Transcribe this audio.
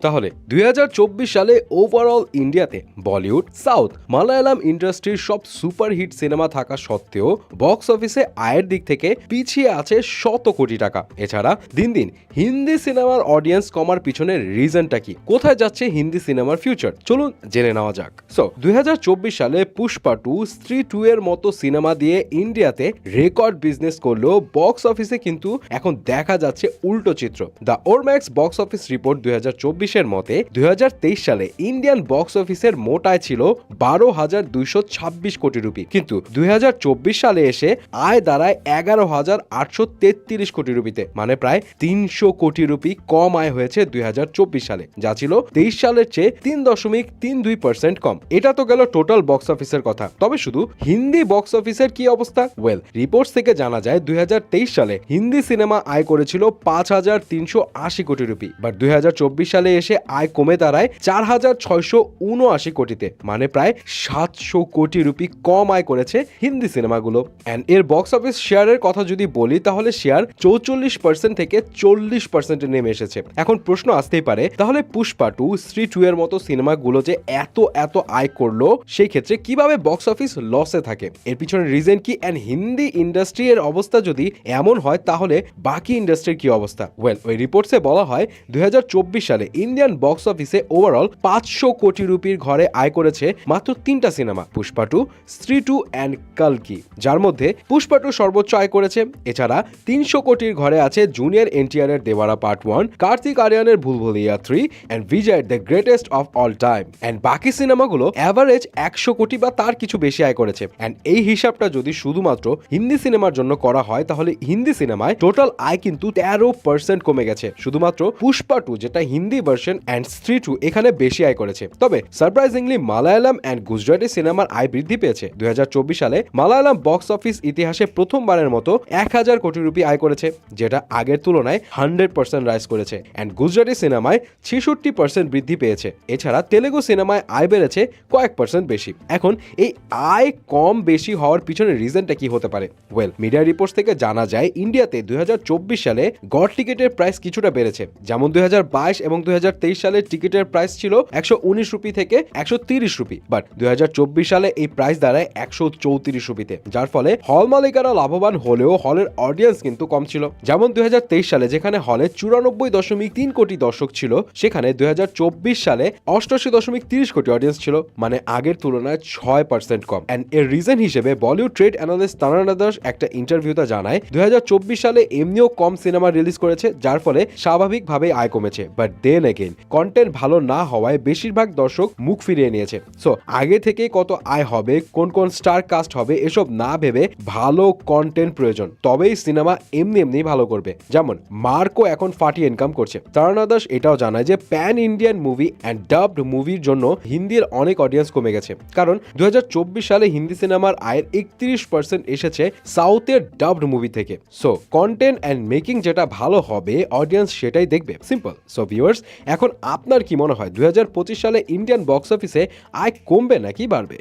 তাহলে 2024 সালে ওভারঅল ইন্ডিয়াতে বলিউড, সাউথ, মালায়ালাম ইন্ডাস্ট্রির সব সুপারহিট সিনেমা থাকা সত্ত্বেও বক্স অফিসে আয়ের দিক থেকে পিছিয়ে আছে শত কোটি টাকা। এছাড়া দিন দিন হিন্দি সিনেমার অডিয়েন্স কমার পিছনে রিজনটা কি, কোথায় যাচ্ছে হিন্দি সিনেমার ফিউচার, চলুন জেনে নেওয়া যাক। সো 2024 সালে পুষ্পা 2, স্ত্রী 2 এর মতো সিনেমা দিয়ে ইন্ডিয়াতে রেকর্ড বিজনেস করলেও বক্স অফিসে কিন্তু এখন দেখা যাচ্ছে উল্টো চিত্র। দ্য ওরম্যাক্স বক্স অফিস রিপোর্ট 2024 এর মতে 2023 সালে ইন্ডিয়ান বক্স অফিসের মোট আয় ছিল 12,226 কোটি রুপি, কিন্তু 2024 সালে এসে আয় দাঁড়ায় 11,833 কোটি রুপিতে, মানে প্রায় 300 কোটি রুপি কম আয় হয়েছে 2024 সালে, যা ছিল 23 সালের চেয়ে 3.32% কম। এটা তো গেল টোটাল বক্স অফিসের কথা। তবে শুধু হিন্দি বক্স অফিসের কি অবস্থা? ওয়েল, রিপোর্টস থেকে জানা যায় 2023 সালে হিন্দি সিনেমা আয় করেছিল 5,380 কোটি রুপি, বাট 2024 সালে এসে আয় কমে দাঁড়ায় 4,679 কোটিতে, মানে প্রায় 700 কোটি রুপি কম আয় করেছে হিন্দি সিনেমাগুলো। এন্ড এর বক্স অফিস শেয়ারের কথা যদি বলি তাহলে শেয়ার 44% থেকে 40% নেমে এসেছে। এখন প্রশ্ন আসতেই পারে, তাহলে পুষ্পা 2, স্ত্রী 2 এর মতো সিনেমাগুলো যে এত আয় করলো, সেই ক্ষেত্রে কিভাবে বক্স অফিস লসে থাকে? এর পিছনে রিজন কি? এন্ড হিন্দি ইন্ডাস্ট্রি এর অবস্থা যদি এমন হয় তাহলে বাকি ইন্ডাস্ট্রির কি অবস্থা? ওয়েল, ওই রিপোর্টসে বলা হয় 2024 সালে ইন্ডিয়ান বক্স অফিসে ওভারঅল 500 কোটি রুপির ঘরে আয় করেছে মাত্র 3টা সিনেমা, পুষ্পা 2, স্ত্রী 2 এন্ড কালকি, যার মধ্যে পুষ্পা 2 সর্বোচ্চ আয় করেছে। এছাড়া 300 কোটির ঘরে আছে জুনিয়র এনটিআর এর দেওয়ারা পার্ট 1, কার্তিক আরিয়ানের ভুল ভুলাইয়া 3 এন্ড বিজয়ের the greatest of all time. And বাকি সিনেমাগুলো এভারেজ 100 কোটি বা তার কিছু বেশি আয় করেছে। এন্ড এই হিসাবটা যদি শুধুমাত্র হিন্দি সিনেমার জন্য করা হয় তাহলে হিন্দি সিনেমায় টোটাল আয় কিন্তু 13% কমে গেছে। শুধুমাত্র পুষ্পা 2, যেটা হিন্দি ভার্সন, এন্ড স্ত্রী 2 এখানে বেশি আয় করেছে। তবে সারপ্রাইজিংলি মালায়ালাম এন্ড গুজরাটি সিনেমার আয় বৃদ্ধি পেয়েছে। 2024 সালে মালায়ালাম বক্স অফিস ইতিহাসে প্রথমবারের মতো 1,000 কোটি রুপি আয় করেছে, যেটা আগের তুলনায় 100% রাইজ করেছে। এন্ড গুজরাটি সিনেমায় 66% বৃদ্ধি পেয়েছে। এছাড়া তেলেগু সিনেমায় আয় বেড়েছে কয়েক পার্সেন্ট বেশি। এখন এই আয় কম বেশি হওয়ার পিছনে রিজনটা কি হতে পারে? ওয়েল, মিডিয়া রিপোর্টস থেকে জানা যায় ইন্ডিয়াতে 2024 সালে গড় টিকিটের প্রাইস কিছুটা বেড়েছে। যেমন 2022 এবং 2023 সালে টিকিটের প্রাইস ছিল 119 রুপি থেকে 130 রুপি, বাট 2024 সালে এই প্রাইস দাঁড়ায় 134 রুপিতে, যার ফলে হল মালিকারা লাভবান হলেও হলের অডিয়েন্স কিন্তু কম ছিল। যেমন 2023 সালে যেখানে হলে 94.3 কোটি দর্শক ছিল, সেখানে 2024 সালে 88.30 কোটি অডিয়েন্স ছিল, মানে আগের তুলনায় 6% কম। এন্ড এর রিজন হিসেবে বলিউড ট্রেড অ্যানালিস্ট তানানা দাস একটা ইন্টারভিউতে জানায় 2024 সালে এমনিও কম সিনেমা রিলিজ করেছে, যার ফলে স্বাভাবিকভাবে আয় কমেছে। বাট দেন এগেইন কন্টেন্ট ভালো না হওয়ায় বেশিরভাগ দর্শক মুখ ফিরিয়ে নিয়েছে। সো আগে থেকে কত আয় হবে, কোন কোন স্টার কাস্ট হবে, এসব না ভেবে ভালো কন্টেন্ট প্রয়োজন, তবেই সিনেমা এমনি ভালো করবে। যেমন মার্কো এখন ফাটিয়ে ইনকাম করছে। তানানা দাস এটাও জানায় যে pan Indian movie and dubbed মুভির জন্য হিন্দির অনেক অডিয়েন্স কমে গেছে, কারণ 2024 সালে হিন্দি সিনেমার আয়ের 31% এসেছে সাউথের ডাবড মুভি থেকে। সো কন্টেন্ট এন্ড মেকিং যেটা ভালো হবে অডিয়েন্স সেটাই দেখবে, সিম্পল। সো ভিউয়ার্স, এখন আপনার কি মনে হয় 2025 সালে ইন্ডিয়ান বক্স অফিসে আয় কমবে নাকি বাড়বে?